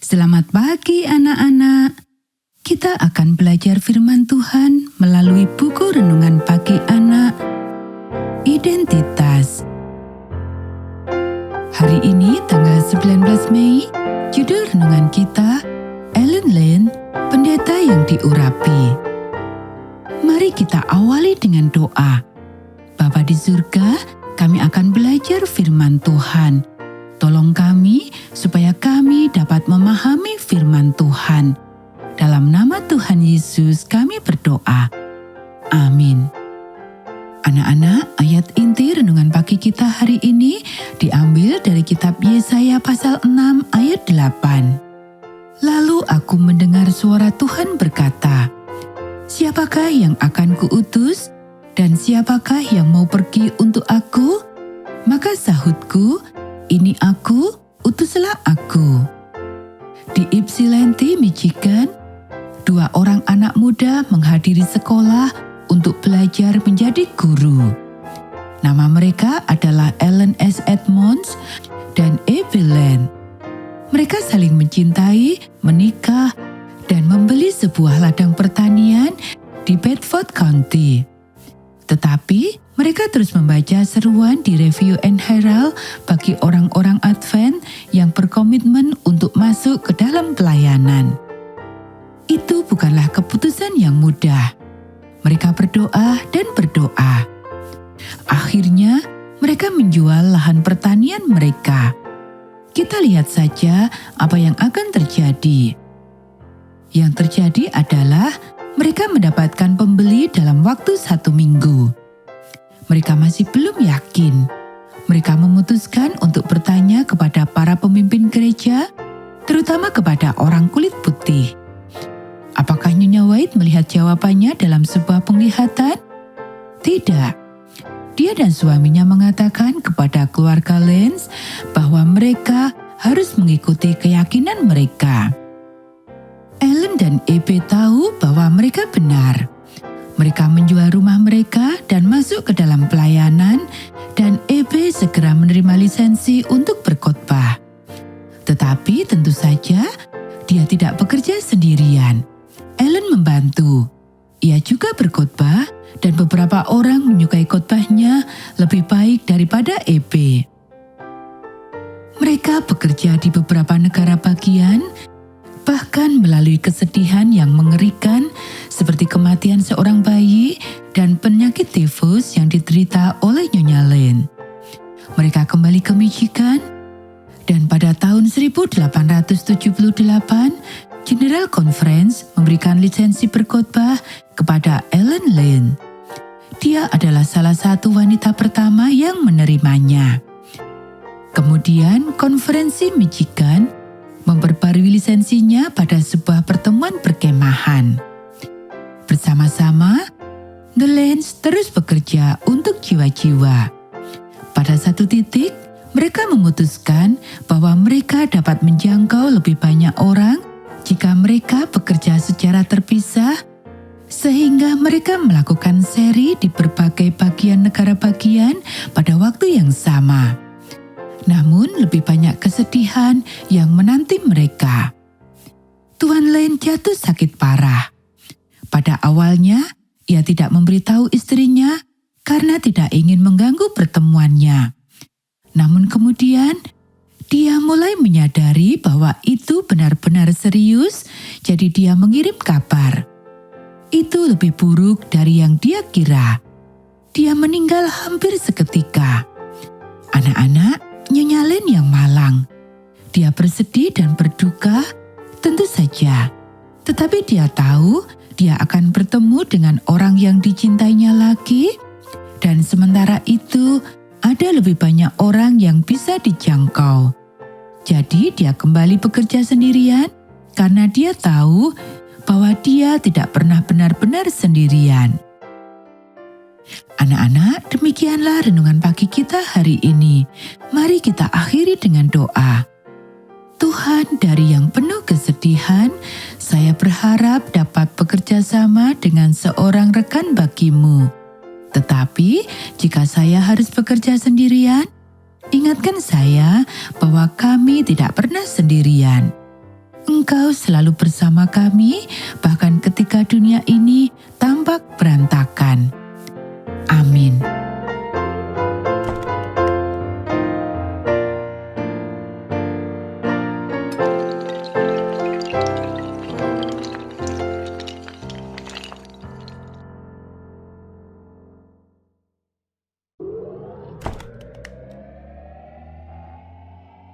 Selamat pagi anak-anak. Kita akan belajar firman Tuhan melalui buku renungan pagi anak, Identitas. Hari ini tanggal 19 Mei, judul renungan kita, Ellen Lane, Pendeta yang Diurapi. Mari kita awali dengan doa. Bapa di surga, kami akan belajar firman Tuhan. Tolong kami supaya kami dapat memahami firman Tuhan. Dalam nama Tuhan Yesus kami berdoa. Amin. Anak-anak, ayat inti renungan pagi kita hari ini diambil dari kitab Yesaya pasal 6 ayat 8. Lalu aku mendengar suara Tuhan berkata, "Siapakah yang akan kuutus dan siapakah yang mau pergi untuk aku?" Maka sahutku, "Ini aku, utuslah aku." Di Ypsilanti, Michigan, 2 orang anak muda menghadiri sekolah untuk belajar menjadi guru. Nama mereka adalah Ellen S. Edmonds dan Abby Lane. Mereka saling mencintai, menikah, dan membeli sebuah ladang pertanian di Bedford County. Tetapi mereka terus membaca seruan di Review and Herald bagi orang-orang Advent yang berkomitmen untuk masuk ke dalam pelayanan. Itu bukanlah keputusan yang mudah. Mereka berdoa dan berdoa. Akhirnya, mereka menjual lahan pertanian mereka. Kita lihat saja apa yang akan terjadi. Yang terjadi adalah mereka mendapatkan pembeli dalam waktu 1 minggu. Mereka masih belum yakin. Mereka memutuskan untuk bertanya kepada para pemimpin gereja, terutama kepada orang kulit putih. Apakah Nyonya White melihat jawabannya dalam sebuah penglihatan? Tidak. Dia dan suaminya mengatakan kepada keluarga Lance bahwa mereka harus mengikuti keyakinan mereka. Ellen dan Abby tahu bahwa mereka benar. Mereka menjual rumah mereka dan masuk ke dalam pelayanan, dan Abby segera menerima lisensi untuk berkhotbah. Tetapi tentu saja dia tidak bekerja sendirian. Ellen membantu. Ia juga berkhotbah dan beberapa orang menyukai khotbahnya lebih baik daripada Abby. Mereka bekerja di beberapa negara bagian, bahkan melalui kesedihan yang mengerikan seperti kematian seorang bayi dan penyakit tifus yang diderita oleh Nyonya Lane. Mereka kembali ke Michigan, dan pada tahun 1878, General Conference memberikan lisensi berkhotbah kepada Ellen Lane. Dia adalah salah satu wanita pertama yang menerimanya. Kemudian, Konferensi Michigan memperbarui lisensinya pada sebuah pertemuan perkemahan. Bersama-sama, The Lanes terus bekerja untuk jiwa-jiwa. Pada satu titik, mereka memutuskan bahwa mereka dapat menjangkau lebih banyak orang jika mereka bekerja secara terpisah, sehingga mereka melakukan seri di berbagai bagian negara bagian pada waktu yang sama. Namun lebih banyak kesedihan yang menanti mereka. Tuan Lane jatuh sakit parah. Pada awalnya, ia tidak memberitahu istrinya karena tidak ingin mengganggu pertemuannya. Namun kemudian, dia mulai menyadari bahwa itu benar-benar serius, jadi dia mengirim kabar. Itu lebih buruk dari yang dia kira. Dia meninggal hampir seketika. Anak-anak, Nyonya Lane yang malang. Dia bersedih dan berduka, tentu saja. Tetapi dia tahu dia akan bertemu dengan orang yang dicintainya lagi, dan sementara itu ada lebih banyak orang yang bisa dijangkau. Jadi dia kembali bekerja sendirian karena dia tahu bahwa dia tidak pernah benar-benar sendirian. Anak-anak, demikianlah renungan pagi kita hari ini. Mari kita akhiri dengan doa. Tuhan, dari yang penuh kesedihan, saya berharap dapat bekerja sama dengan seorang rekan bagimu. Tetapi, jika saya harus bekerja sendirian, ingatkan saya bahwa kami tidak pernah sendirian. Engkau selalu bersama kami, bahkan ketika dunia ini tampak berantakan.